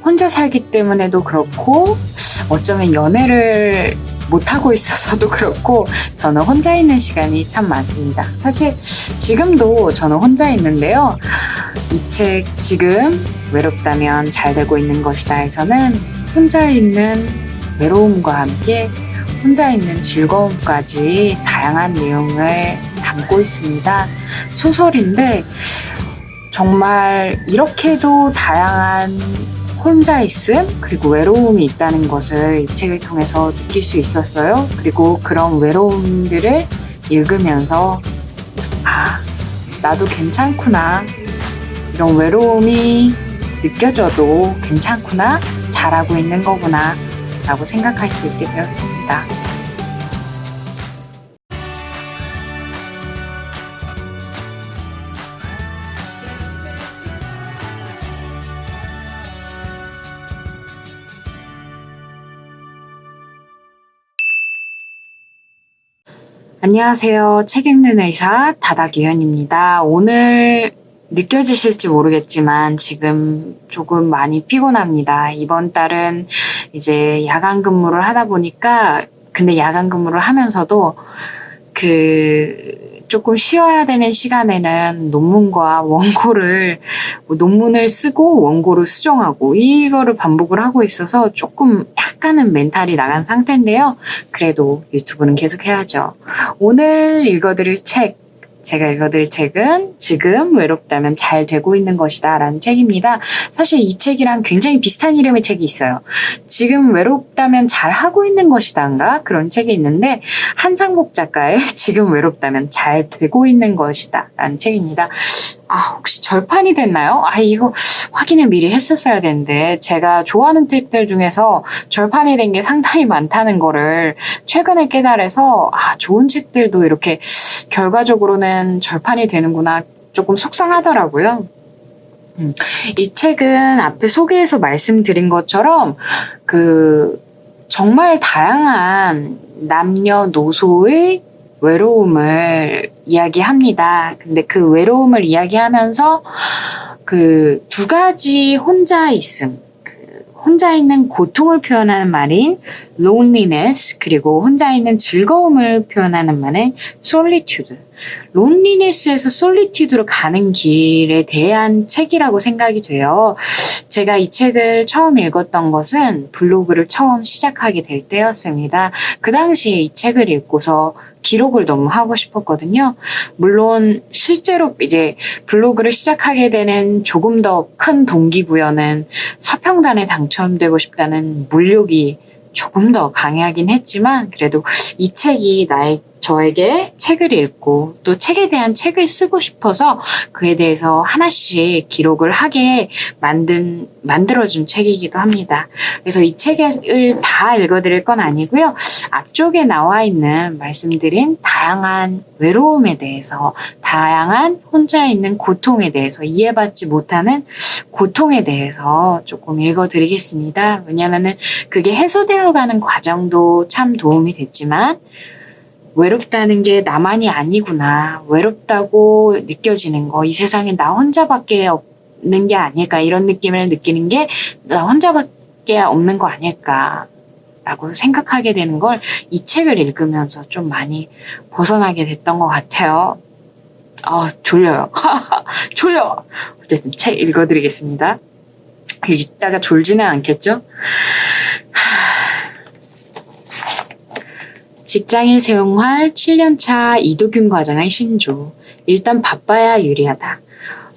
혼자 살기 때문에도 그렇고 어쩌면 연애를 못하고 있어서도 그렇고 저는 혼자 있는 시간이 참 많습니다. 사실 지금도 저는 혼자 있는데요. 이 책 지금 외롭다면 잘 되고 있는 것이다에서는 혼자 있는 외로움과 함께 혼자 있는 즐거움까지 다양한 내용을 담고 있습니다. 소설인데 정말 이렇게도 다양한 혼자 있음 그리고 외로움이 있다는 것을 이 책을 통해서 느낄 수 있었어요. 그리고 그런 외로움들을 읽으면서 나도 괜찮구나, 이런 외로움이 느껴져도 괜찮구나, 잘하고 있는 거구나 라고 생각할 수 있게 되었습니다. 안녕하세요. 책 읽는 의사 다닥유현입니다. 오늘 느껴지실지 모르겠지만 지금 조금 많이 피곤합니다. 이번 달은 이제 야간 근무를 하다 보니까, 근데 야간 근무를 하면서도 조금 쉬어야 되는 시간에는 논문과 원고를, 논문을 쓰고 원고를 수정하고 이거를 반복을 하고 있어서 조금 약간은 멘탈이 나간 상태인데요. 그래도 유튜브는 계속 해야죠. 오늘 제가 읽어드릴 책은 지금 외롭다면 잘 되고 있는 것이다 라는 책입니다. 사실 이 책이랑 굉장히 비슷한 이름의 책이 있어요. 지금 외롭다면 잘 하고 있는 것이다인가? 그런 책이 있는데 한상복 작가의 지금 외롭다면 잘 되고 있는 것이다 라는 책입니다. 혹시 절판이 됐나요? 이거 확인을 미리 했었어야 되는데 제가 좋아하는 책들 중에서 절판이 된 게 상당히 많다는 거를 최근에 깨달아서 좋은 책들도 이렇게 결과적으로는 절판이 되는구나, 조금 속상하더라고요. 이 책은 앞에 소개에서 말씀드린 것처럼 정말 다양한 남녀노소의 외로움을 이야기합니다. 근데 그 외로움을 이야기하면서 두 가지 혼자 있는 고통을 표현하는 말인 loneliness, 그리고 혼자 있는 즐거움을 표현하는 말인 solitude. loneliness에서 solitude로 가는 길에 대한 책이라고 생각이 돼요. 제가 이 책을 처음 읽었던 것은 블로그를 처음 시작하게 될 때였습니다. 그 당시에 이 책을 읽고서 기록을 너무 하고 싶었거든요. 물론 실제로 이제 블로그를 시작하게 되는 조금 더 큰 동기부여는 서평단에 당첨되고 싶다는 물욕이 조금 더 강하긴 했지만, 그래도 이 책이 저에게 책을 읽고 또 책에 대한 책을 쓰고 싶어서 그에 대해서 하나씩 기록을 하게 만들어준 책이기도 합니다. 그래서 이 책을 다 읽어드릴 건 아니고요. 앞쪽에 나와 있는 말씀드린 다양한 외로움에 대해서, 다양한 혼자 있는 고통에 대해서, 이해받지 못하는 고통에 대해서 조금 읽어드리겠습니다. 왜냐하면은 그게 해소되어가는 과정도 참 도움이 됐지만, 외롭다는 게 나만이 아니구나, 외롭다고 느껴지는 거, 이 세상에 나 혼자밖에 없는 게 아닐까, 이런 느낌을 느끼는 게 나 혼자밖에 없는 거 아닐까 라고 생각하게 되는 걸 이 책을 읽으면서 좀 많이 벗어나게 됐던 것 같아요. 졸려요. 졸려. 어쨌든 책 읽어드리겠습니다. 읽다가 졸지는 않겠죠? 직장인 생활 7년차 이도균 과장의 신조. 일단 바빠야 유리하다.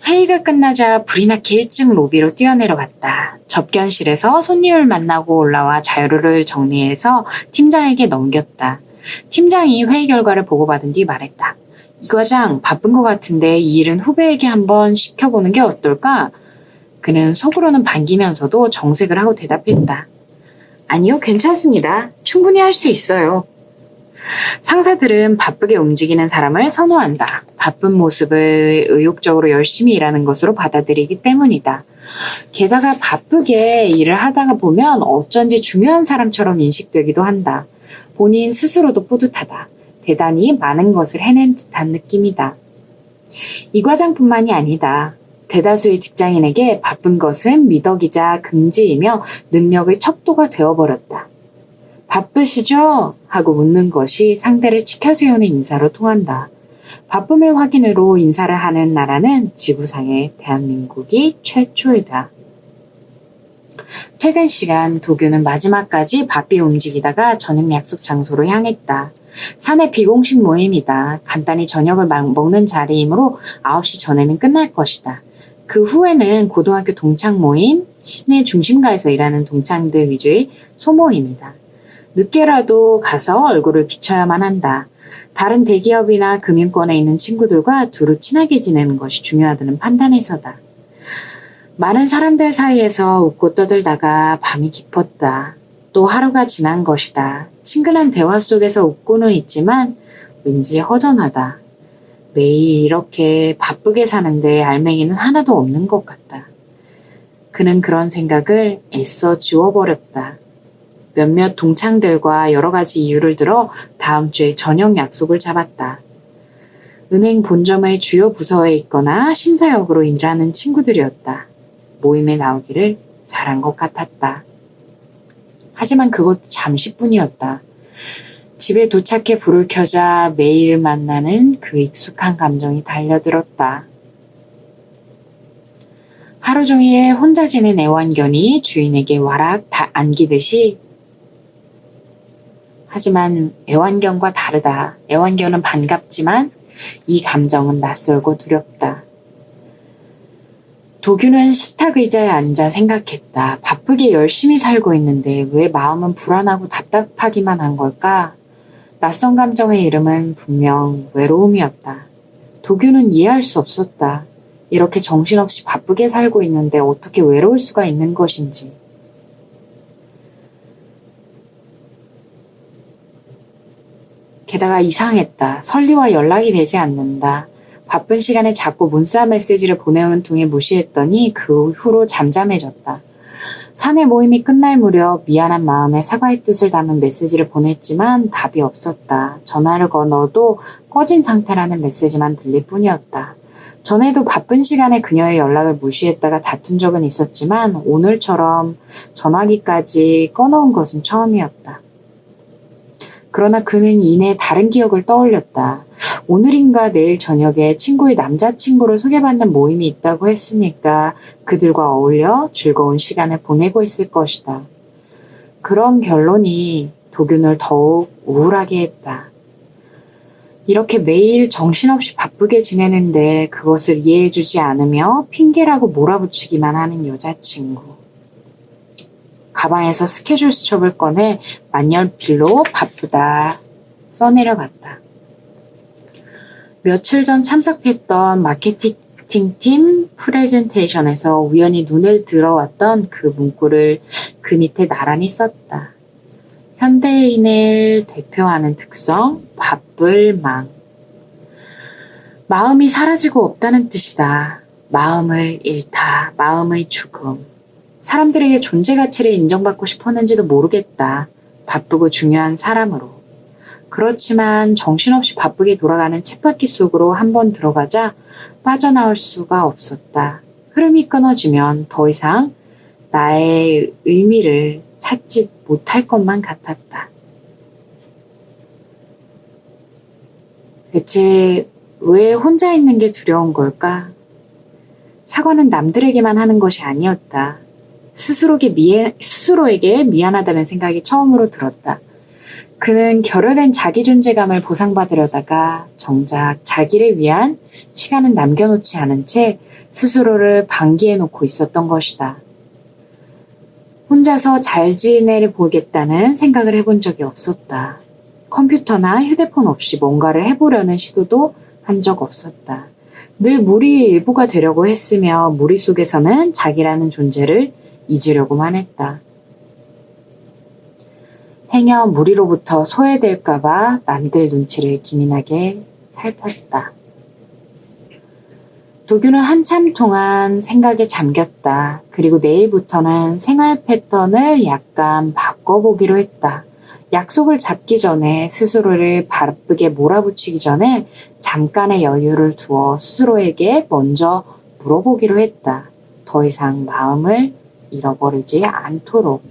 회의가 끝나자 불이 나게 일찍 로비로 뛰어내려갔다. 접견실에서 손님을 만나고 올라와 자료를 정리해서 팀장에게 넘겼다. 팀장이 회의 결과를 보고받은 뒤 말했다. 이 과장 바쁜 것 같은데 이 일은 후배에게 한번 시켜보는 게 어떨까? 그는 속으로는 반기면서도 정색을 하고 대답했다. 아니요, 괜찮습니다. 충분히 할 수 있어요. 상사들은 바쁘게 움직이는 사람을 선호한다. 바쁜 모습을 의욕적으로 열심히 일하는 것으로 받아들이기 때문이다. 게다가 바쁘게 일을 하다가 보면 어쩐지 중요한 사람처럼 인식되기도 한다. 본인 스스로도 뿌듯하다. 대단히 많은 것을 해낸 듯한 느낌이다. 이 과장뿐만이 아니다. 대다수의 직장인에게 바쁜 것은 미덕이자 긍지이며 능력의 척도가 되어버렸다. 바쁘시죠? 하고 묻는 것이 상대를 치켜세우는 인사로 통한다. 바쁨의 확인으로 인사를 하는 나라는 지구상의 대한민국이 최초이다. 퇴근 시간 도규는 마지막까지 바삐 움직이다가 저녁 약속 장소로 향했다. 사내 비공식 모임이다. 간단히 저녁을 먹는 자리이므로 9시 전에는 끝날 것이다. 그 후에는 고등학교 동창 모임, 시내 중심가에서 일하는 동창들 위주의 소모임이다. 늦게라도 가서 얼굴을 비춰야만 한다. 다른 대기업이나 금융권에 있는 친구들과 두루 친하게 지내는 것이 중요하다는 판단에서다. 많은 사람들 사이에서 웃고 떠들다가 밤이 깊었다. 또 하루가 지난 것이다. 친근한 대화 속에서 웃고는 있지만 왠지 허전하다. 매일 이렇게 바쁘게 사는데 알맹이는 하나도 없는 것 같다. 그는 그런 생각을 애써 지워버렸다. 몇몇 동창들과 여러 가지 이유를 들어 다음 주에 저녁 약속을 잡았다. 은행 본점의 주요 부서에 있거나 심사역으로 일하는 친구들이었다. 모임에 나오기를 잘한 것 같았다. 하지만 그것도 잠시뿐이었다. 집에 도착해 불을 켜자 매일 만나는 그 익숙한 감정이 달려들었다. 하루 종일 혼자 지낸 애완견이 주인에게 와락 안기듯이 하지만 애완견과 다르다. 애완견은 반갑지만 이 감정은 낯설고 두렵다. 도규는 식탁 의자에 앉아 생각했다. 바쁘게 열심히 살고 있는데 왜 마음은 불안하고 답답하기만 한 걸까? 낯선 감정의 이름은 분명 외로움이었다. 도규는 이해할 수 없었다. 이렇게 정신없이 바쁘게 살고 있는데 어떻게 외로울 수가 있는 것인지. 게다가 이상했다. 설리와 연락이 되지 않는다. 바쁜 시간에 자꾸 문자 메시지를 보내오는 통에 무시했더니 그 후로 잠잠해졌다. 사내 모임이 끝날 무렵 미안한 마음에 사과의 뜻을 담은 메시지를 보냈지만 답이 없었다. 전화를 걸어도 꺼진 상태라는 메시지만 들릴 뿐이었다. 전에도 바쁜 시간에 그녀의 연락을 무시했다가 다툰 적은 있었지만 오늘처럼 전화기까지 꺼놓은 것은 처음이었다. 그러나 그는 이내 다른 기억을 떠올렸다. 오늘인가 내일 저녁에 친구의 남자친구를 소개받는 모임이 있다고 했으니까 그들과 어울려 즐거운 시간을 보내고 있을 것이다. 그런 결론이 도균을 더욱 우울하게 했다. 이렇게 매일 정신없이 바쁘게 지내는데 그것을 이해해주지 않으며 핑계라고 몰아붙이기만 하는 여자친구. 가방에서 스케줄 수첩을 꺼내 만년필로 바쁘다 써내려갔다. 며칠 전 참석했던 마케팅팀 프레젠테이션에서 우연히 눈에 들어왔던 그 문구를 그 밑에 나란히 썼다. 현대인을 대표하는 특성, 바쁠 망. 마음이 사라지고 없다는 뜻이다. 마음을 잃다, 마음의 죽음. 사람들에게 존재 가치를 인정받고 싶었는지도 모르겠다. 바쁘고 중요한 사람으로. 그렇지만 정신없이 바쁘게 돌아가는 쳇바퀴 속으로 한번 들어가자 빠져나올 수가 없었다. 흐름이 끊어지면 더 이상 나의 의미를 찾지 못할 것만 같았다. 대체 왜 혼자 있는 게 두려운 걸까? 사과는 남들에게만 하는 것이 아니었다. 스스로에게 미안하다는 생각이 처음으로 들었다. 그는 결여된 자기 존재감을 보상받으려다가 정작 자기를 위한 시간은 남겨놓지 않은 채 스스로를 방기해 놓고 있었던 것이다. 혼자서 잘 지내려 보겠다는 생각을 해본 적이 없었다. 컴퓨터나 휴대폰 없이 뭔가를 해보려는 시도도 한 적 없었다. 늘 무리의 일부가 되려고 했으며 무리 속에서는 자기라는 존재를 잊으려고만 했다. 행여 무리로부터 소외될까봐 남들 눈치를 기민하게 살폈다. 도규는 한참 동안 생각에 잠겼다. 그리고 내일부터는 생활 패턴을 약간 바꿔보기로 했다. 약속을 잡기 전에 스스로를 바쁘게 몰아붙이기 전에 잠깐의 여유를 두어 스스로에게 먼저 물어보기로 했다. 더 이상 마음을 잃어버리지 않도록.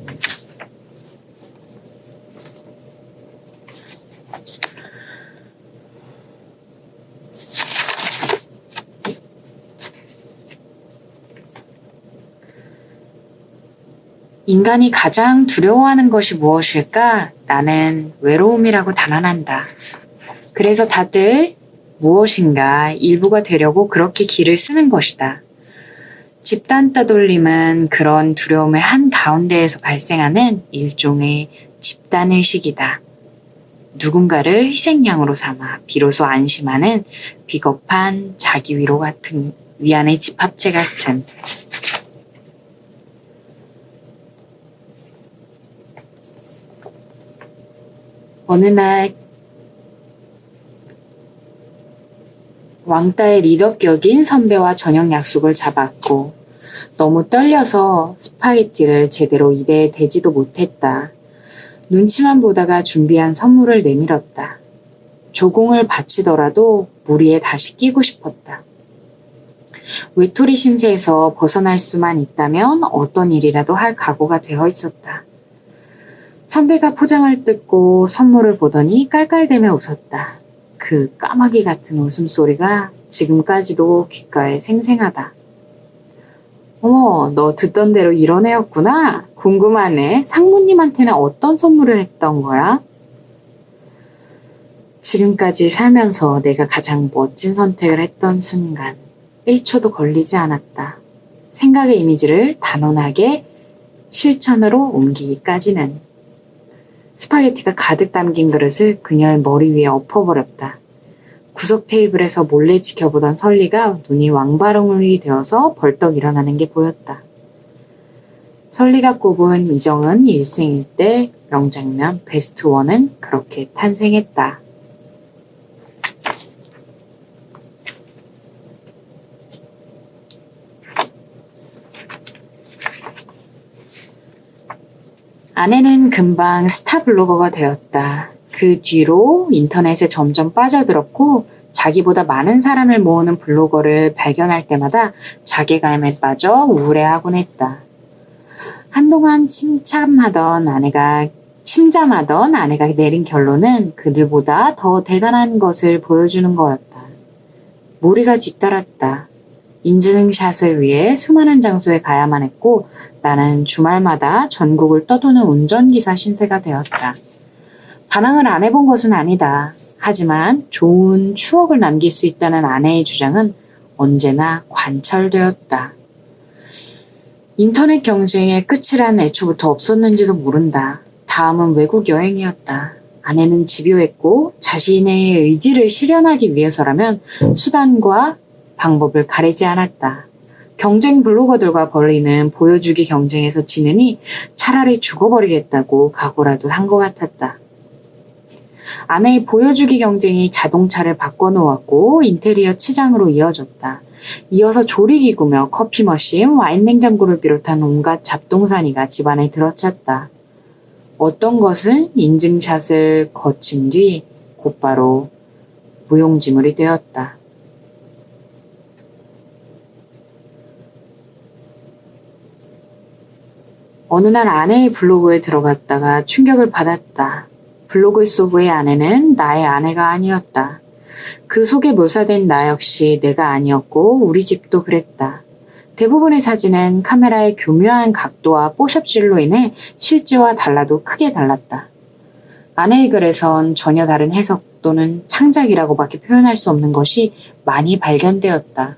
인간이 가장 두려워하는 것이 무엇일까? 나는 외로움이라고 단언한다. 그래서 다들 무엇인가 일부가 되려고 그렇게 길을 쓰는 것이다. 집단 따돌림은 그런 두려움의 한가운데에서 발생하는 일종의 집단의식이다. 누군가를 희생양으로 삼아 비로소 안심하는 비겁한 자기 위로 같은 위안의 집합체 같은. 어느 날 왕따의 리더격인 선배와 저녁 약속을 잡았고 너무 떨려서 스파게티를 제대로 입에 대지도 못했다. 눈치만 보다가 준비한 선물을 내밀었다. 조공을 바치더라도 무리에 다시 끼고 싶었다. 외톨이 신세에서 벗어날 수만 있다면 어떤 일이라도 할 각오가 되어 있었다. 선배가 포장을 뜯고 선물을 보더니 깔깔대며 웃었다. 그 까마귀 같은 웃음소리가 지금까지도 귓가에 생생하다. 어머, 너 듣던 대로 이런 애였구나. 궁금하네. 상무님한테는 어떤 선물을 했던 거야? 지금까지 살면서 내가 가장 멋진 선택을 했던 순간 1초도 걸리지 않았다. 생각의 이미지를 단언하게 실천으로 옮기기까지는. 스파게티가 가득 담긴 그릇을 그녀의 머리 위에 엎어버렸다. 구석 테이블에서 몰래 지켜보던 설리가 눈이 왕바롱이 되어서 벌떡 일어나는 게 보였다. 설리가 꼽은 이정은 일생일대 명장면 베스트 1은 그렇게 탄생했다. 아내는 금방 스타 블로거가 되었다. 그 뒤로 인터넷에 점점 빠져들었고 자기보다 많은 사람을 모으는 블로거를 발견할 때마다 자괴감에 빠져 우울해하곤 했다. 한동안 침잠하던 아내가 내린 결론은 그들보다 더 대단한 것을 보여주는 거였다. 무리가 뒤따랐다. 인증샷을 위해 수많은 장소에 가야만 했고 나는 주말마다 전국을 떠도는 운전기사 신세가 되었다. 반항을 안 해본 것은 아니다. 하지만 좋은 추억을 남길 수 있다는 아내의 주장은 언제나 관철되었다. 인터넷 경쟁의 끝이란 애초부터 없었는지도 모른다. 다음은 외국 여행이었다. 아내는 집요했고 자신의 의지를 실현하기 위해서라면 수단과 방법을 가리지 않았다. 경쟁 블로거들과 벌이는 보여주기 경쟁에서 지느니 차라리 죽어버리겠다고 각오라도 한 것 같았다. 아내의 보여주기 경쟁이 자동차를 바꿔놓았고 인테리어 치장으로 이어졌다. 이어서 조리기구며 커피머신, 와인 냉장고를 비롯한 온갖 잡동사니가 집안에 들어찼다. 어떤 것은 인증샷을 거친 뒤 곧바로 무용지물이 되었다. 어느 날 아내의 블로그에 들어갔다가 충격을 받았다. 블로그 속의 아내는 나의 아내가 아니었다. 그 속에 묘사된 나 역시 내가 아니었고 우리 집도 그랬다. 대부분의 사진은 카메라의 교묘한 각도와 뽀샵질로 인해 실제와 달라도 크게 달랐다. 아내의 글에선 전혀 다른 해석 또는 창작이라고밖에 표현할 수 없는 것이 많이 발견되었다.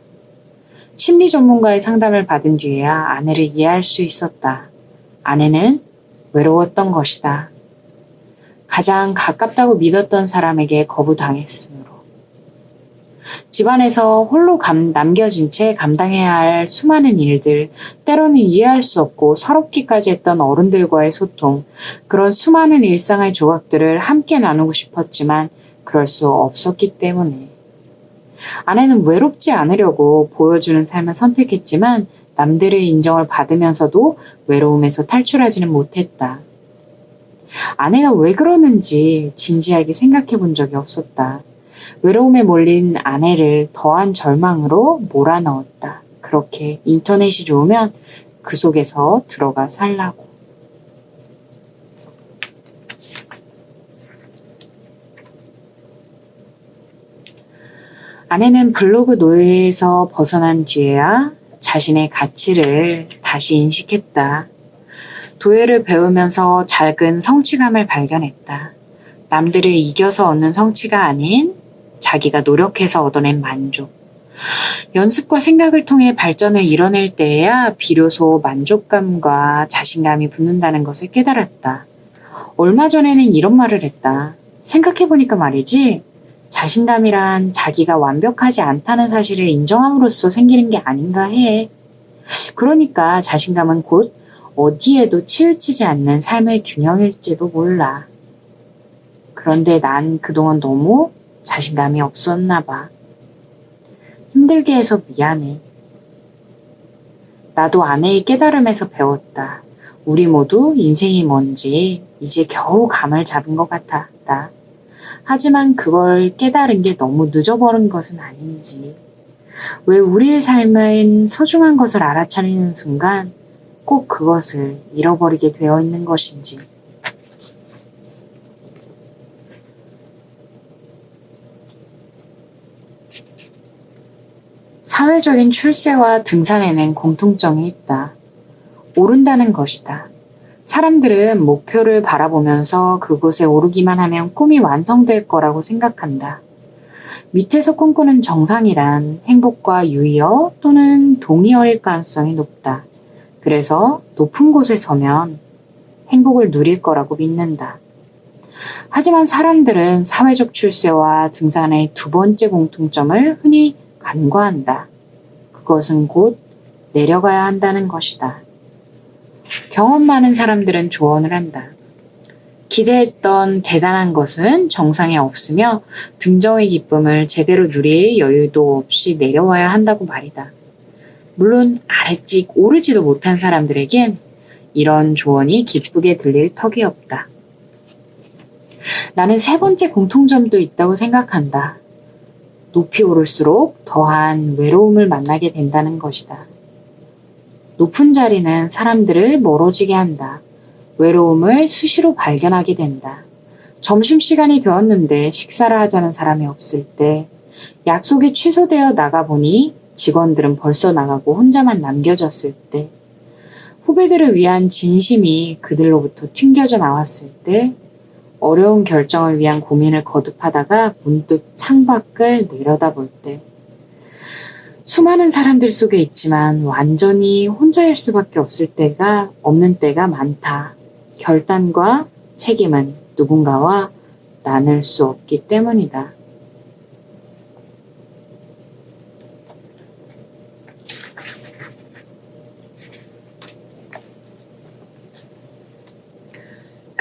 심리 전문가의 상담을 받은 뒤에야 아내를 이해할 수 있었다. 아내는 외로웠던 것이다. 가장 가깝다고 믿었던 사람에게 거부당했으므로. 집안에서 홀로 남겨진 채 감당해야 할 수많은 일들, 때로는 이해할 수 없고 서럽기까지 했던 어른들과의 소통, 그런 수많은 일상의 조각들을 함께 나누고 싶었지만 그럴 수 없었기 때문에. 아내는 외롭지 않으려고 보여주는 삶을 선택했지만 남들의 인정을 받으면서도 외로움에서 탈출하지는 못했다. 아내가 왜 그러는지 진지하게 생각해 본 적이 없었다. 외로움에 몰린 아내를 더한 절망으로 몰아넣었다. 그렇게 인터넷이 좋으면 그 속에서 들어가 살라고. 아내는 블로그 노예에서 벗어난 뒤에야 자신의 가치를 다시 인식했다. 도예를 배우면서 작은 성취감을 발견했다. 남들을 이겨서 얻는 성취가 아닌 자기가 노력해서 얻어낸 만족. 연습과 생각을 통해 발전을 이뤄낼 때에야 비로소 만족감과 자신감이 붙는다는 것을 깨달았다. 얼마 전에는 이런 말을 했다. 생각해보니까 말이지, 자신감이란 자기가 완벽하지 않다는 사실을 인정함으로써 생기는 게 아닌가 해. 그러니까 자신감은 곧 어디에도 치우치지 않는 삶의 균형일지도 몰라. 그런데 난 그동안 너무 자신감이 없었나 봐. 힘들게 해서 미안해. 나도 아내의 깨달음에서 배웠다. 우리 모두 인생이 뭔지 이제 겨우 감을 잡은 것 같았다. 하지만 그걸 깨달은 게 너무 늦어버린 것은 아닌지. 왜 우리의 삶은 소중한 것을 알아차리는 순간 꼭 그것을 잃어버리게 되어 있는 것인지. 사회적인 출세와 등산에는 공통점이 있다. 오른다는 것이다. 사람들은 목표를 바라보면서 그곳에 오르기만 하면 꿈이 완성될 거라고 생각한다. 밑에서 꿈꾸는 정상이란 행복과 유의어 또는 동의어일 가능성이 높다. 그래서 높은 곳에 서면 행복을 누릴 거라고 믿는다. 하지만 사람들은 사회적 출세와 등산의 두 번째 공통점을 흔히 간과한다. 그것은 곧 내려가야 한다는 것이다. 경험 많은 사람들은 조언을 한다. 기대했던 대단한 것은 정상에 없으며 등정의 기쁨을 제대로 누릴 여유도 없이 내려와야 한다고 말이다. 물론 아래찍 오르지도 못한 사람들에겐 이런 조언이 기쁘게 들릴 턱이 없다. 나는 세 번째 공통점도 있다고 생각한다. 높이 오를수록 더한 외로움을 만나게 된다는 것이다. 높은 자리는 사람들을 멀어지게 한다. 외로움을 수시로 발견하게 된다. 점심시간이 되었는데 식사를 하자는 사람이 없을 때, 약속이 취소되어 나가보니 직원들은 벌써 나가고 혼자만 남겨졌을 때, 후배들을 위한 진심이 그들로부터 튕겨져 나왔을 때, 어려운 결정을 위한 고민을 거듭하다가 문득 창밖을 내려다볼 때, 수많은 사람들 속에 있지만 완전히 혼자일 수밖에 없는 때가 많다. 결단과 책임은 누군가와 나눌 수 없기 때문이다.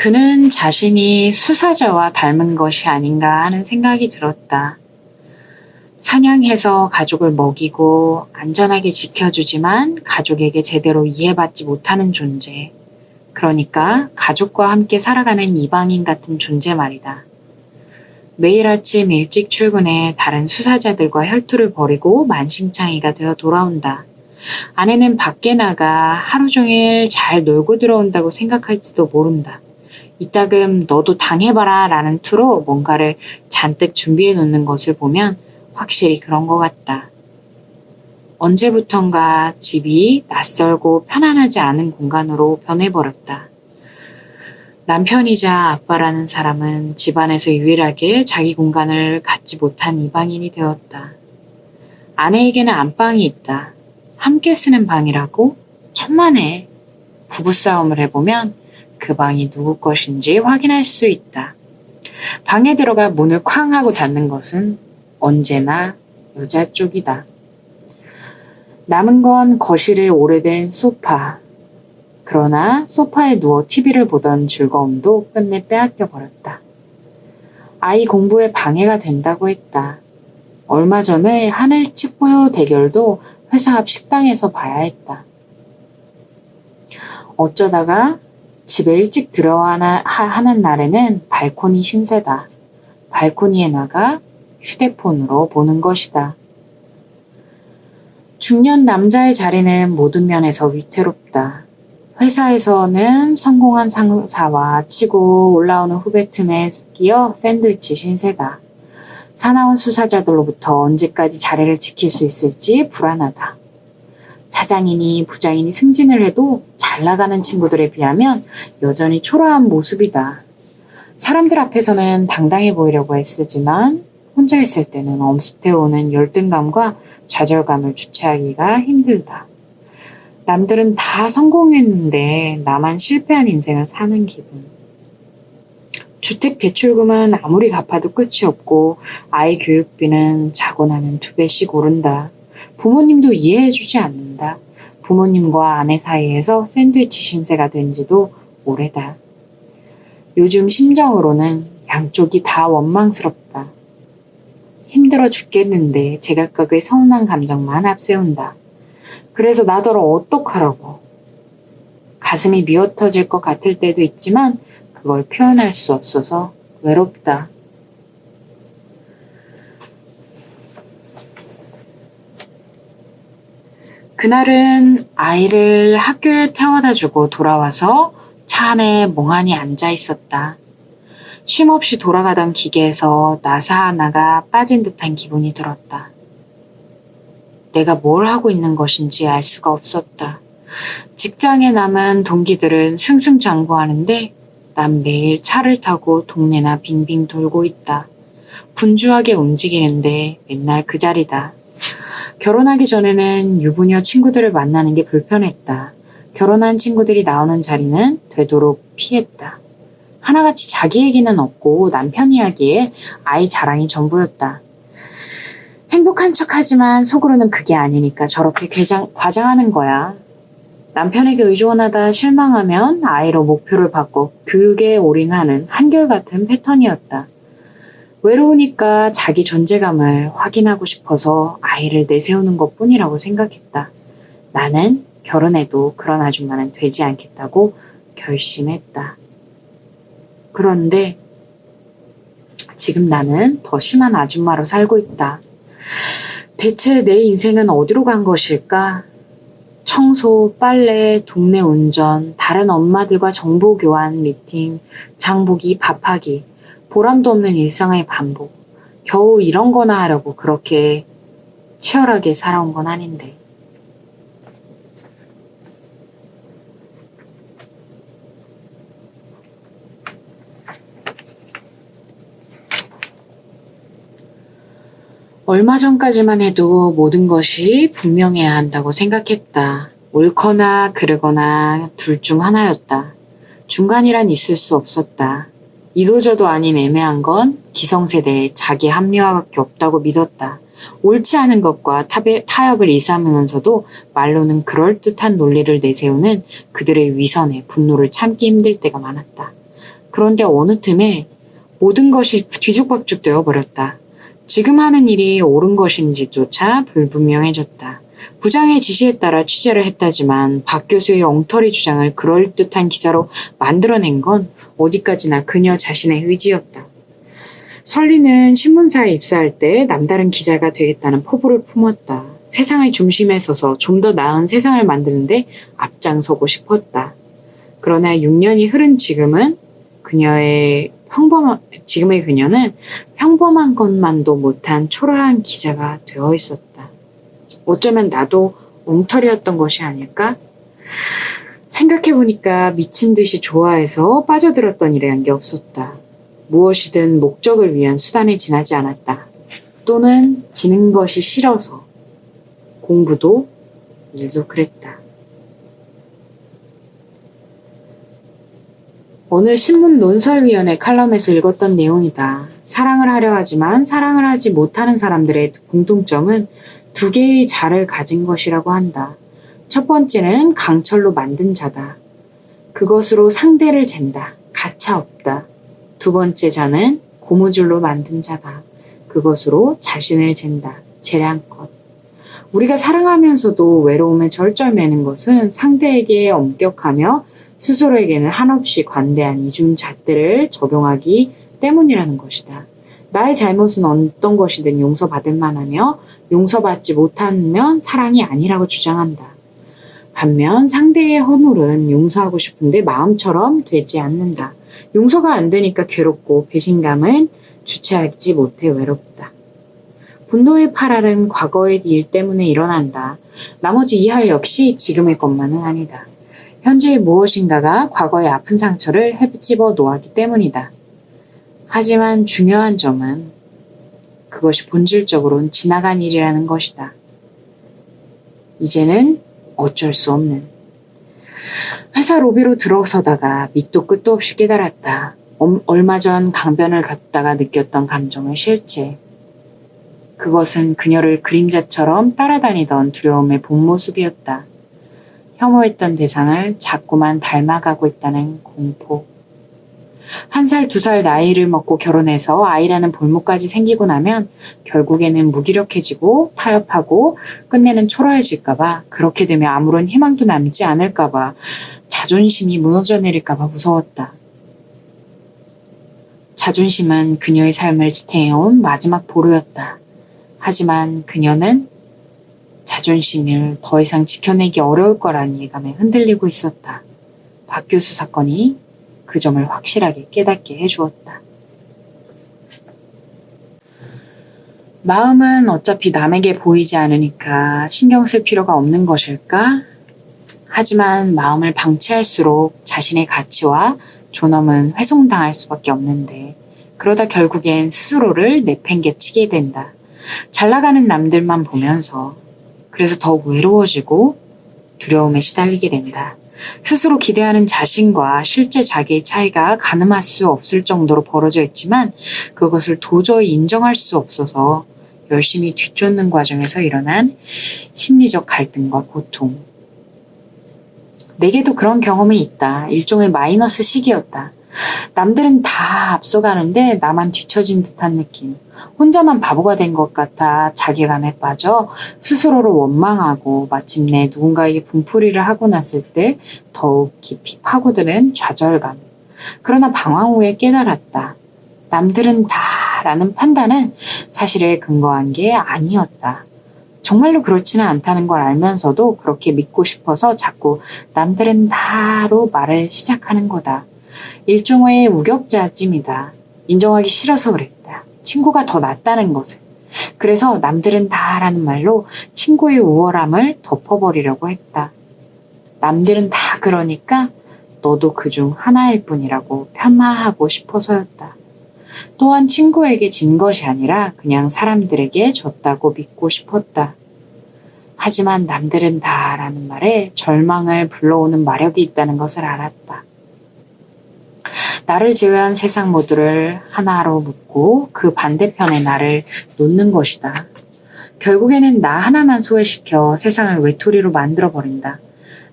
그는 자신이 수사자와 닮은 것이 아닌가 하는 생각이 들었다. 사냥해서 가족을 먹이고 안전하게 지켜주지만 가족에게 제대로 이해받지 못하는 존재. 그러니까 가족과 함께 살아가는 이방인 같은 존재 말이다. 매일 아침 일찍 출근해 다른 수사자들과 혈투를 벌이고 만신창이가 되어 돌아온다. 아내는 밖에 나가 하루 종일 잘 놀고 들어온다고 생각할지도 모른다. 이따금 너도 당해봐라 라는 투로 뭔가를 잔뜩 준비해 놓는 것을 보면 확실히 그런 것 같다. 언제부턴가 집이 낯설고 편안하지 않은 공간으로 변해버렸다. 남편이자 아빠라는 사람은 집안에서 유일하게 자기 공간을 갖지 못한 이방인이 되었다. 아내에게는 안방이 있다. 함께 쓰는 방이라고? 천만에. 부부싸움을 해보면 그 방이 누구 것인지 확인할 수 있다. 방에 들어가 문을 쾅 하고 닫는 것은 언제나 여자 쪽이다. 남은 건 거실의 오래된 소파. 그러나 소파에 누워 TV를 보던 즐거움도 끝내 빼앗겨 버렸다. 아이 공부에 방해가 된다고 했다. 얼마 전에 하늘 직구 대결도 회사 앞 식당에서 봐야 했다. 어쩌다가 집에 일찍 하는 날에는 발코니 신세다. 발코니에 나가 휴대폰으로 보는 것이다. 중년 남자의 자리는 모든 면에서 위태롭다. 회사에서는 성공한 상사와 치고 올라오는 후배 틈에 끼어 샌드위치 신세다. 사나운 수사자들로부터 언제까지 자리를 지킬 수 있을지 불안하다. 사장이니 부장이니 승진을 해도 잘 나가는 친구들에 비하면 여전히 초라한 모습이다. 사람들 앞에서는 당당해 보이려고 애쓰지만 혼자 있을 때는 엄습해오는 열등감과 좌절감을 주체하기가 힘들다. 남들은 다 성공했는데 나만 실패한 인생을 사는 기분. 주택 대출금은 아무리 갚아도 끝이 없고 아이 교육비는 자고 나면 2배씩 오른다. 부모님도 이해해주지 않는다. 부모님과 아내 사이에서 샌드위치 신세가 된 지도 오래다. 요즘 심정으로는 양쪽이 다 원망스럽다. 힘들어 죽겠는데 제각각의 서운한 감정만 앞세운다. 그래서 나더러 어떡하라고. 가슴이 미어터질 것 같을 때도 있지만 그걸 표현할 수 없어서 외롭다. 그날은 아이를 학교에 태워다 주고 돌아와서 차 안에 멍하니 앉아 있었다. 쉼없이 돌아가던 기계에서 나사 하나가 빠진 듯한 기분이 들었다. 내가 뭘 하고 있는 것인지 알 수가 없었다. 직장에 남은 동기들은 승승장구하는데 난 매일 차를 타고 동네나 빙빙 돌고 있다. 분주하게 움직이는데 맨날 그 자리다. 결혼하기 전에는 유부녀 친구들을 만나는 게 불편했다. 결혼한 친구들이 나오는 자리는 되도록 피했다. 하나같이 자기 얘기는 없고 남편 이야기에 아이 자랑이 전부였다. 행복한 척하지만 속으로는 그게 아니니까 저렇게 과장하는 거야. 남편에게 의존하다 실망하면 아이로 목표를 바꿔 교육에 올인하는 한결같은 패턴이었다. 외로우니까 자기 존재감을 확인하고 싶어서 아이를 내세우는 것뿐이라고 생각했다. 나는 결혼해도 그런 아줌마는 되지 않겠다고 결심했다. 그런데 지금 나는 더 심한 아줌마로 살고 있다. 대체 내 인생은 어디로 간 것일까? 청소, 빨래, 동네 운전, 다른 엄마들과 정보 교환, 미팅, 장보기, 밥하기, 보람도 없는 일상의 반복. 겨우 이런 거나 하려고 그렇게 치열하게 살아온 건 아닌데. 얼마 전까지만 해도 모든 것이 분명해야 한다고 생각했다. 옳거나 그르거나 둘 중 하나였다. 중간이란 있을 수 없었다. 이도저도 아닌 애매한 건 기성세대의 자기 합리화밖에 없다고 믿었다. 옳지 않은 것과 타협을 일삼으면서도 말로는 그럴듯한 논리를 내세우는 그들의 위선에 분노를 참기 힘들 때가 많았다. 그런데 어느 틈에 모든 것이 뒤죽박죽 되어버렸다. 지금 하는 일이 옳은 것인지조차 불분명해졌다. 부장의 지시에 따라 취재를 했다지만 박 교수의 엉터리 주장을 그럴듯한 기사로 만들어낸 건 어디까지나 그녀 자신의 의지였다. 설리는 신문사에 입사할 때 남다른 기자가 되겠다는 포부를 품었다. 세상의 중심에 서서 좀 더 나은 세상을 만드는데 앞장서고 싶었다. 그러나 6년이 흐른 지금은 지금의 그녀는 평범한 것만도 못한 초라한 기자가 되어 있었다. 어쩌면 나도 엉터리였던 것이 아닐까? 생각해보니까 미친 듯이 좋아해서 빠져들었던 일이란 게 없었다. 무엇이든 목적을 위한 수단에 지나지 않았다. 또는 지는 것이 싫어서. 공부도 일도 그랬다. 어느 신문 논설위원회 칼럼에서 읽었던 내용이다. 사랑을 하려 하지만 사랑을 하지 못하는 사람들의 공통점은 2개의 자를 가진 것이라고 한다. 첫 번째는 강철로 만든 자다. 그것으로 상대를 잰다. 가차 없다. 2번째 자는 고무줄로 만든 자다. 그것으로 자신을 잰다. 재량껏. 우리가 사랑하면서도 외로움에 절절매는 것은 상대에게 엄격하며 스스로에게는 한없이 관대한 이중 잣대를 적용하기 때문이라는 것이다. 나의 잘못은 어떤 것이든 용서받을 만하며 용서받지 못하면 사랑이 아니라고 주장한다. 반면 상대의 허물은 용서하고 싶은데 마음처럼 되지 않는다. 용서가 안 되니까 괴롭고 배신감은 주체하지 못해 외롭다. 분노의 파랄은 과거의 일 때문에 일어난다. 나머지 이할 역시 지금의 것만은 아니다. 현재의 무엇인가가 과거의 아픈 상처를 헤집어 놓았기 때문이다. 하지만 중요한 점은 그것이 본질적으로는 지나간 일이라는 것이다. 이제는 어쩔 수 없는. 회사 로비로 들어서다가 밑도 끝도 없이 깨달았다. 얼마 전 강변을 걷다가 느꼈던 감정의 실체. 그것은 그녀를 그림자처럼 따라다니던 두려움의 본 모습이었다. 혐오했던 대상을 자꾸만 닮아가고 있다는 공포. 1살, 2살 나이를 먹고 결혼해서 아이라는 볼모까지 생기고 나면 결국에는 무기력해지고 타협하고 끝내는 초라해질까봐, 그렇게 되면 아무런 희망도 남지 않을까봐, 자존심이 무너져 내릴까봐 무서웠다. 자존심은 그녀의 삶을 지탱해온 마지막 보루였다. 하지만 그녀는 자존심을 더 이상 지켜내기 어려울 거라는 예감에 흔들리고 있었다. 박 교수 사건이 그 점을 확실하게 깨닫게 해주었다. 마음은 어차피 남에게 보이지 않으니까 신경 쓸 필요가 없는 것일까? 하지만 마음을 방치할수록 자신의 가치와 존엄은 훼손당할 수밖에 없는데, 그러다 결국엔 스스로를 내팽개치게 된다. 잘 나가는 남들만 보면서. 그래서 더욱 외로워지고 두려움에 시달리게 된다. 스스로 기대하는 자신과 실제 자기의 차이가 가늠할 수 없을 정도로 벌어져 있지만 그것을 도저히 인정할 수 없어서 열심히 뒤쫓는 과정에서 일어난 심리적 갈등과 고통. 내게도 그런 경험이 있다. 일종의 마이너스 시기였다. 남들은 다 앞서가는데 나만 뒤처진 듯한 느낌. 혼자만 바보가 된 것 같아 자괴감에 빠져 스스로를 원망하고 마침내 누군가에게 분풀이를 하고 났을 때 더욱 깊이 파고드는 좌절감. 그러나 방황 후에 깨달았다. 남들은 다 라는 판단은 사실에 근거한 게 아니었다. 정말로 그렇지는 않다는 걸 알면서도 그렇게 믿고 싶어서 자꾸 남들은 다로 말을 시작하는 거다. 일종의 우격자짐이다. 인정하기 싫어서 그랬다. 친구가 더 낫다는 것을. 그래서 남들은 다라는 말로 친구의 우월함을 덮어버리려고 했다. 남들은 다 그러니까 너도 그중 하나일 뿐이라고 폄하하고 싶어서였다. 또한 친구에게 진 것이 아니라 그냥 사람들에게 졌다고 믿고 싶었다. 하지만 남들은 다라는 말에 절망을 불러오는 마력이 있다는 것을 알았다. 나를 제외한 세상 모두를 하나로 묶고 그 반대편에 나를 놓는 것이다. 결국에는 나 하나만 소외시켜 세상을 외톨이로 만들어버린다.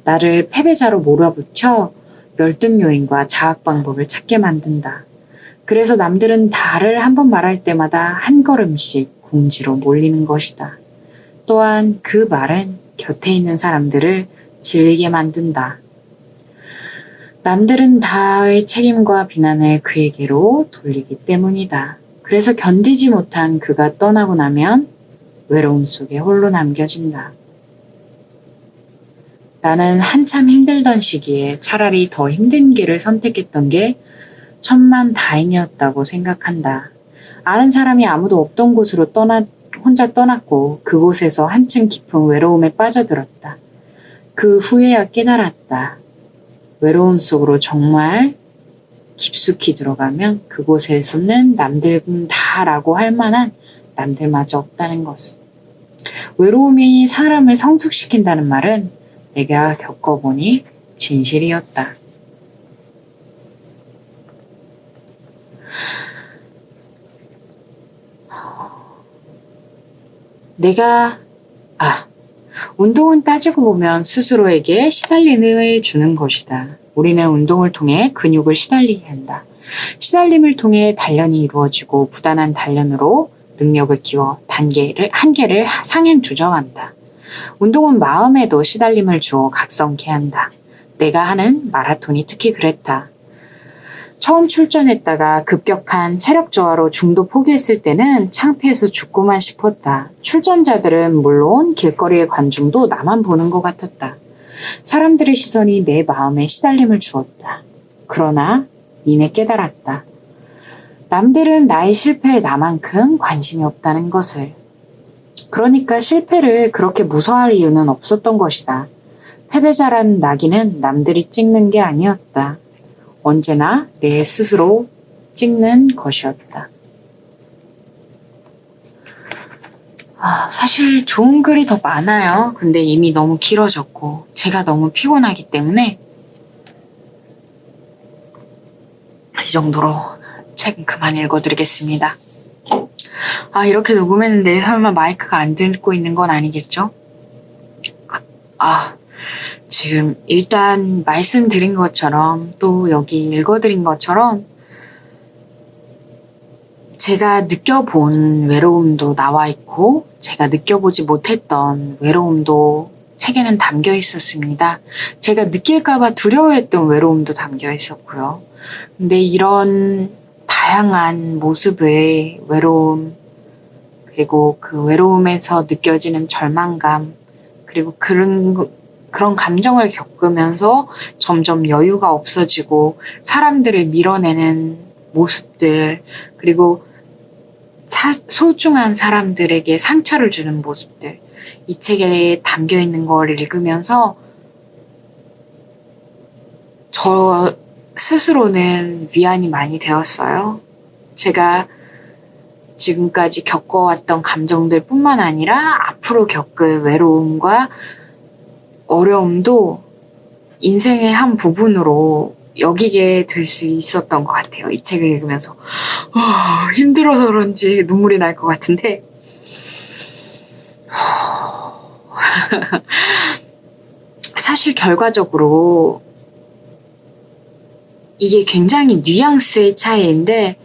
나를 패배자로 몰아붙여 열등 요인과 자학 방법을 찾게 만든다. 그래서 남들은 다를 한 번 말할 때마다 한 걸음씩 궁지로 몰리는 것이다. 또한 그 말은 곁에 있는 사람들을 질리게 만든다. 남들은 다의 책임과 비난을 그에게로 돌리기 때문이다. 그래서 견디지 못한 그가 떠나고 나면 외로움 속에 홀로 남겨진다. 나는 한참 힘들던 시기에 차라리 더 힘든 길을 선택했던 게 천만다행이었다고 생각한다. 아는 사람이 아무도 없던 곳으로 혼자 떠났고 그곳에서 한층 깊은 외로움에 빠져들었다. 그 후에야 깨달았다. 외로움 속으로 정말 깊숙이 들어가면 그곳에서는 남들은 다라고 할 만한 남들마저 없다는 것. 외로움이 사람을 성숙시킨다는 말은 내가 겪어보니 진실이었다. 운동은 따지고 보면 스스로에게 시달림을 주는 것이다. 우리는 운동을 통해 근육을 시달리게 한다. 시달림을 통해 단련이 이루어지고 부단한 단련으로 능력을 키워 한계를 상향 조정한다. 운동은 마음에도 시달림을 주어 각성케 한다. 내가 하는 마라톤이 특히 그랬다. 처음 출전했다가 급격한 체력 저하로 중도 포기했을 때는 창피해서 죽고만 싶었다. 출전자들은 물론 길거리의 관중도 나만 보는 것 같았다. 사람들의 시선이 내 마음에 시달림을 주었다. 그러나 이내 깨달았다. 남들은 나의 실패에 나만큼 관심이 없다는 것을. 그러니까 실패를 그렇게 무서워할 이유는 없었던 것이다. 패배자라는 낙인은 남들이 찍는 게 아니었다. 언제나 내 스스로 찍는 것이었다. 사실 좋은 글이 더 많아요. 근데 이미 너무 길어졌고 제가 너무 피곤하기 때문에 이 정도로 책 그만 읽어드리겠습니다. 이렇게 녹음했는데 설마 마이크가 안 듣고 있는 건 아니겠죠? 지금 일단 말씀드린 것처럼 또 여기 읽어드린 것처럼 제가 느껴본 외로움도 나와 있고 제가 느껴보지 못했던 외로움도 책에는 담겨 있었습니다. 제가 느낄까봐 두려워했던 외로움도 담겨 있었고요. 근데 이런 다양한 모습의 외로움, 그리고 그 외로움에서 느껴지는 절망감, 그리고 그런 감정을 겪으면서 점점 여유가 없어지고 사람들을 밀어내는 모습들, 그리고 소중한 사람들에게 상처를 주는 모습들, 이 책에 담겨 있는 걸 읽으면서 저 스스로는 위안이 많이 되었어요. 제가 지금까지 겪어왔던 감정들 뿐만 아니라 앞으로 겪을 외로움과 어려움도 인생의 한 부분으로 여기게 될 수 있었던 것 같아요. 이 책을 읽으면서 힘들어서 그런지 눈물이 날 것 같은데 사실 결과적으로 이게 굉장히 뉘앙스의 차이인데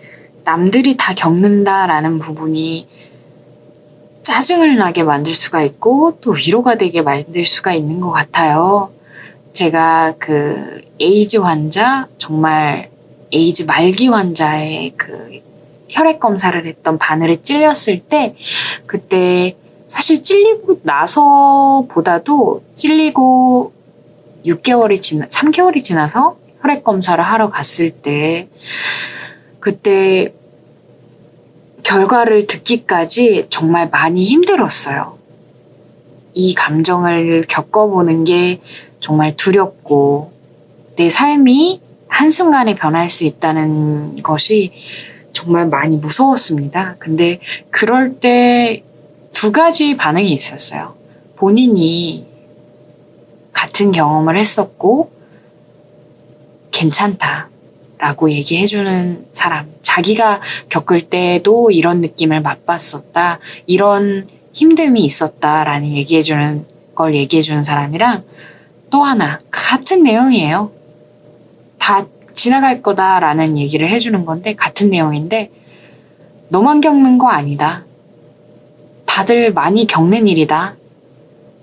남들이 다 겪는다라는 부분이 짜증을 나게 만들 수가 있고 또 위로가 되게 만들 수가 있는 것 같아요. 제가 그 에이즈 환자, 정말 에이즈 말기 환자의 그 혈액 검사를 했던 바늘에 찔렸을 때 그때 사실 찔리고 나서보다도 찔리고 3개월이 지나서 혈액 검사를 하러 갔을 때 그때 결과를 듣기까지 정말 많이 힘들었어요. 이 감정을 겪어보는 게 정말 두렵고 내 삶이 한순간에 변할 수 있다는 것이 정말 많이 무서웠습니다. 근데 그럴 때 두 가지 반응이 있었어요. 본인이 같은 경험을 했었고 괜찮다라고 얘기해주는 사람, 자기가 겪을 때도 이런 느낌을 맛봤었다, 이런 힘듦이 있었다라는 얘기해주는 사람이랑 또 하나 같은 내용이에요. 다 지나갈 거다라는 얘기를 해주는 건데 같은 내용인데 너만 겪는 거 아니다. 다들 많이 겪는 일이다.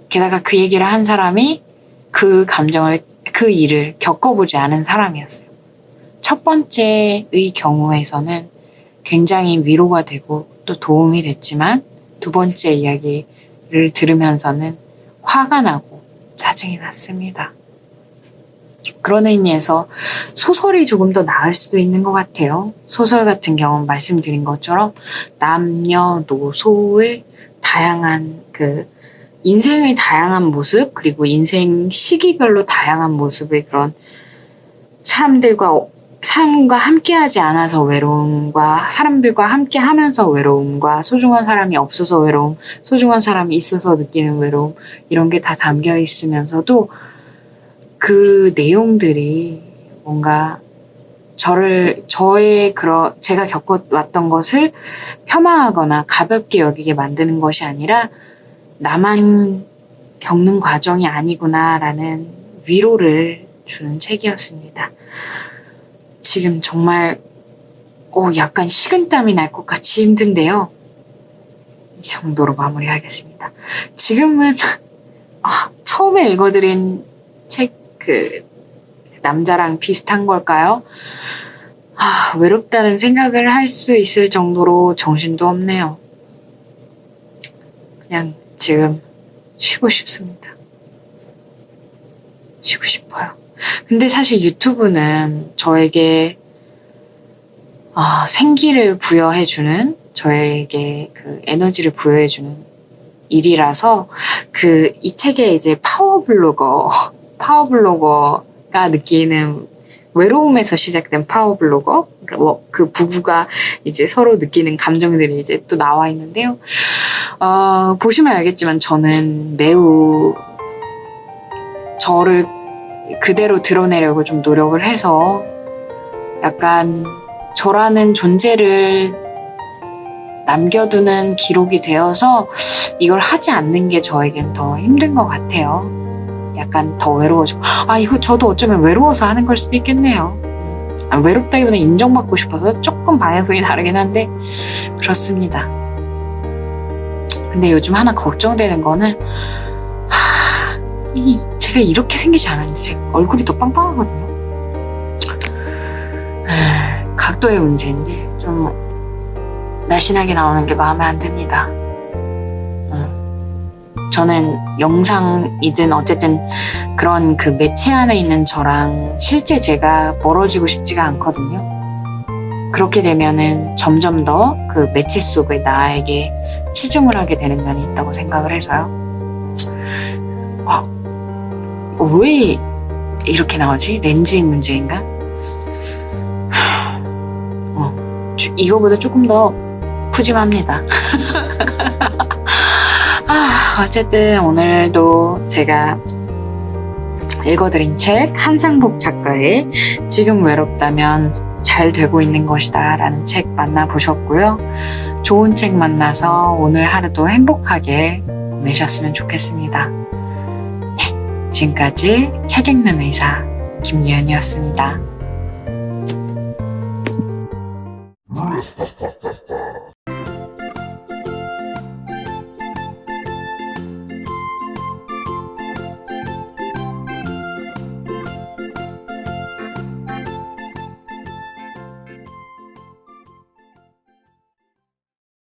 게다가 그 얘기를 한 사람이 그 일을 겪어보지 않은 사람이었어요. 첫 번째의 경우에서는 굉장히 위로가 되고 또 도움이 됐지만 두 번째 이야기를 들으면서는 화가 나고 짜증이 났습니다. 그런 의미에서 소설이 조금 더 나을 수도 있는 것 같아요. 소설 같은 경우는 말씀드린 것처럼 남녀노소의 다양한 인생의 다양한 모습, 그리고 인생 시기별로 다양한 모습의 그런 삶과 함께하지 않아서 외로움과 사람들과 함께하면서 외로움과 소중한 사람이 없어서 외로움, 소중한 사람이 있어서 느끼는 외로움, 이런 게 다 담겨 있으면서도 그 내용들이 뭔가 제가 겪어왔던 것을 폄하하거나 가볍게 여기게 만드는 것이 아니라 나만 겪는 과정이 아니구나라는 위로를 주는 책이었습니다. 지금 정말 약간 식은땀이 날 것 같이 힘든데요. 이 정도로 마무리하겠습니다. 지금은 처음에 읽어드린 책 남자랑 비슷한 걸까요? 외롭다는 생각을 할 수 있을 정도로 정신도 없네요. 그냥 지금 쉬고 싶습니다. 쉬고 싶어요. 근데 사실 유튜브는 저에게 생기를 부여해주는, 저에게 그 에너지를 부여해주는 일이라서 이 책에 이제 파워블로거가 느끼는 외로움에서 시작된 파워블로거, 그 부부가 이제 서로 느끼는 감정들이 이제 또 나와 있는데요. 보시면 알겠지만 저는 매우 저를 그대로 드러내려고 좀 노력을 해서 약간 저라는 존재를 남겨두는 기록이 되어서 이걸 하지 않는 게 저에겐 더 힘든 것 같아요. 약간 더 외로워지고 이거 저도 어쩌면 외로워서 하는 걸 수도 있겠네요. 외롭다기보다 인정받고 싶어서 조금 방향성이 다르긴 한데 그렇습니다. 근데 요즘 하나 걱정되는 거는 제가 이렇게 생기지 않았는데 제 얼굴이 더 빵빵하거든요. 각도의 문제인데 좀 날씬하게 나오는 게 마음에 안 듭니다. 저는 영상이든 어쨌든 그런 그 매체 안에 있는 저랑 실제 제가 멀어지고 싶지가 않거든요. 그렇게 되면은 점점 더 그 매체 속의 나에게 치중을 하게 되는 면이 있다고 생각을 해서요. 왜 이렇게 나오지? 렌즈의 문제인가? 이거보다 조금 더 푸짐합니다. 어쨌든 오늘도 제가 읽어드린 책 한상복 작가의 지금 외롭다면 잘 되고 있는 것이다 라는 책 만나보셨고요. 좋은 책 만나서 오늘 하루도 행복하게 보내셨으면 좋겠습니다. 네, 지금까지 책 읽는 의사 김유연이었습니다.